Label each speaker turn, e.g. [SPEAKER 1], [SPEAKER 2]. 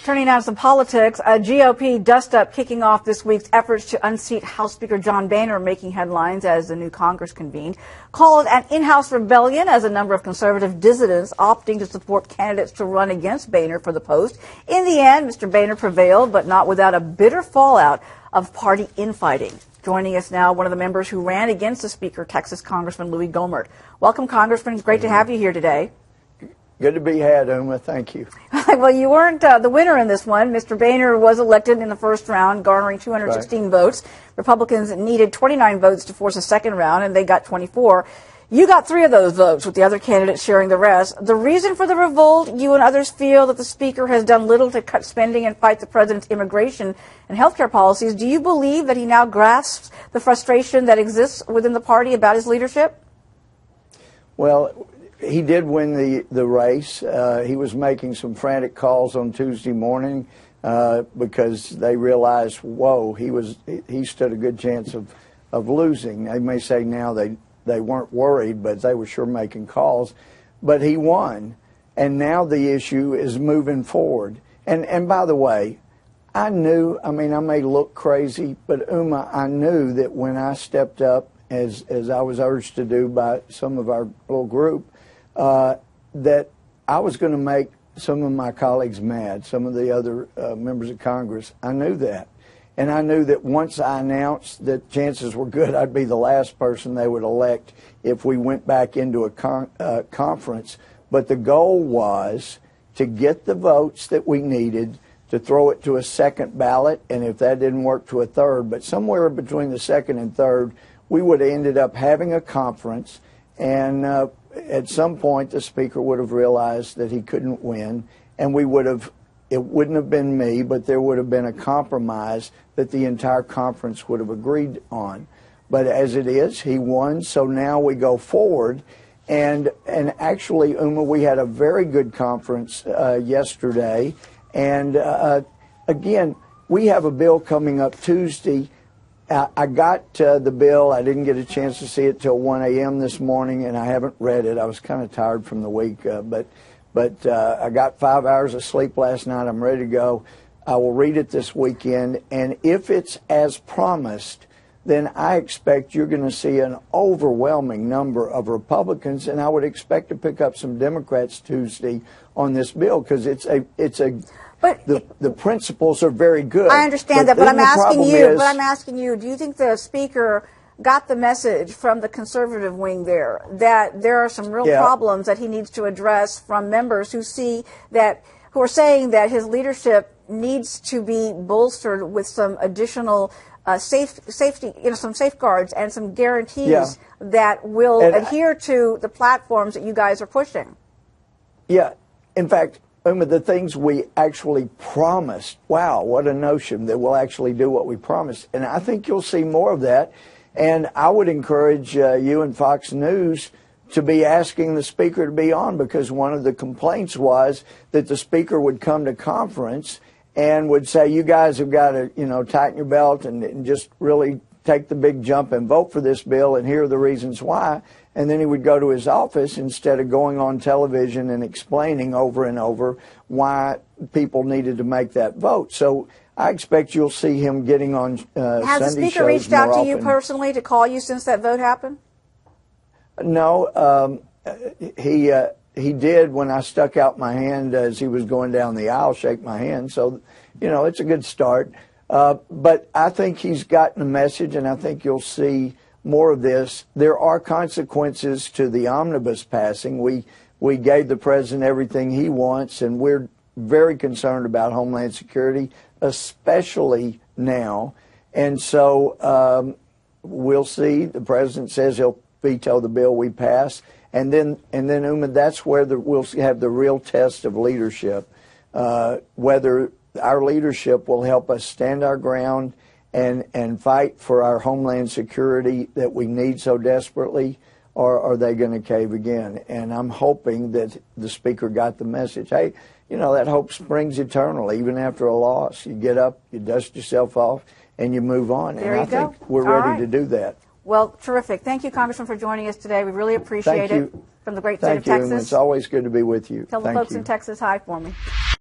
[SPEAKER 1] Turning now to some politics, a GOP dust-up kicking off this week's efforts to unseat House Speaker John Boehner, making headlines as the new Congress convened. Called an in-house rebellion as a number of conservative dissidents opting to support candidates to run against Boehner for the post. In the end, Mr. Boehner prevailed, but not without a bitter fallout of party infighting. Joining us now, one of the members who ran against the Speaker, Texas Congressman Louis Gohmert. Welcome, Congressman. It's great to have you here today.
[SPEAKER 2] Good to be had, Uma. Thank you.
[SPEAKER 1] Well, you weren't the winner in this one. Mr. Boehner was elected in the first round, garnering 216 votes. Republicans needed 29 votes to force a second round, and they got 24. You got 3 of those votes, with the other candidates sharing the rest. The reason for the revolt, you and others feel that the Speaker has done little to cut spending and fight the President's immigration and health care policies. Do you believe that he now grasps the frustration that exists within the party about his leadership?
[SPEAKER 2] Well, he did win the race. He was making some frantic calls on Tuesday morning because they realized, whoa, he stood a good chance of losing. They may say now they weren't worried, but they were sure making calls. But he won, and now the issue is moving forward. And by the way, I knew, I may look crazy, but Uma, I knew that when I stepped up, as I was urged to do by some of our little group, that I was going to make some of my colleagues mad, some of the other members of Congress. I knew that. And I knew that once I announced that chances were good, I'd be the last person they would elect if we went back into a conference. But the goal was to get the votes that we needed to throw it to a second ballot, and if that didn't work, to a third. But somewhere between the second and third, we would have ended up having a conference, and at some point the Speaker would have realized that he couldn't win, and it wouldn't have been me, but there would have been a compromise that the entire conference would have agreed on. But as it is, he won, so now we go forward. And actually, Uma, we had a very good conference yesterday. And again, we have a bill coming up Tuesday. I got the bill. I didn't get a chance to see it till 1 a.m. this morning, and I haven't read it. I was kind of tired from the week, but I got 5 hours of sleep last night. I'm ready to go. I will read it this weekend, and if it's as promised, then I expect you're going to see an overwhelming number of Republicans, and I would expect to pick up some Democrats Tuesday on this bill, because
[SPEAKER 1] But
[SPEAKER 2] the principles are very good.
[SPEAKER 1] I understand that, but I'm asking you, do you think the Speaker got the message from the conservative wing there that there are some real problems that he needs to address from members who are saying that his leadership needs to be bolstered with some additional safety, some safeguards and some guarantees that will adhere to the platforms that you guys are pushing? Yeah.
[SPEAKER 2] In fact, the things we actually promised, wow, what a notion that we'll actually do what we promised. And I think you'll see more of that. And I would encourage you and Fox News to be asking the Speaker to be on, because one of the complaints was that the Speaker would come to conference and would say, you guys have got to, tighten your belt and just really take the big jump and vote for this bill, and here are the reasons why. And then he would go to his office instead of going on television and explaining over and over why people needed to make that vote. So I expect you'll see him getting on Sunday shows more often.
[SPEAKER 1] Has the Speaker reached out to you personally to call you since that vote happened?
[SPEAKER 2] No. He did when I stuck out my hand as he was going down the aisle, shake my hand. So, it's a good start. But I think he's gotten the message, and I think you'll see more of this. There are consequences to the omnibus passing. We gave the president everything he wants, and we're very concerned about Homeland Security, especially now. And so we'll see. The president says he'll veto the bill we pass. And then Uma, that's where we'll have the real test of leadership, whether our leadership will help us stand our ground and fight for our Homeland Security that we need so desperately, or are they going to cave again? And I'm hoping that the Speaker got the message. Hey, that hope springs eternal. Even after a loss, you get up, you dust yourself off, and you move on.
[SPEAKER 1] There
[SPEAKER 2] and
[SPEAKER 1] you
[SPEAKER 2] I
[SPEAKER 1] go.
[SPEAKER 2] think we're ready to do that.
[SPEAKER 1] Well, terrific. Thank you, Congressman, for joining us today. We really appreciate it. From the great state of
[SPEAKER 2] Thank you.
[SPEAKER 1] Texas.
[SPEAKER 2] It's always good to be with you.
[SPEAKER 1] Tell the folks in Texas hi for me.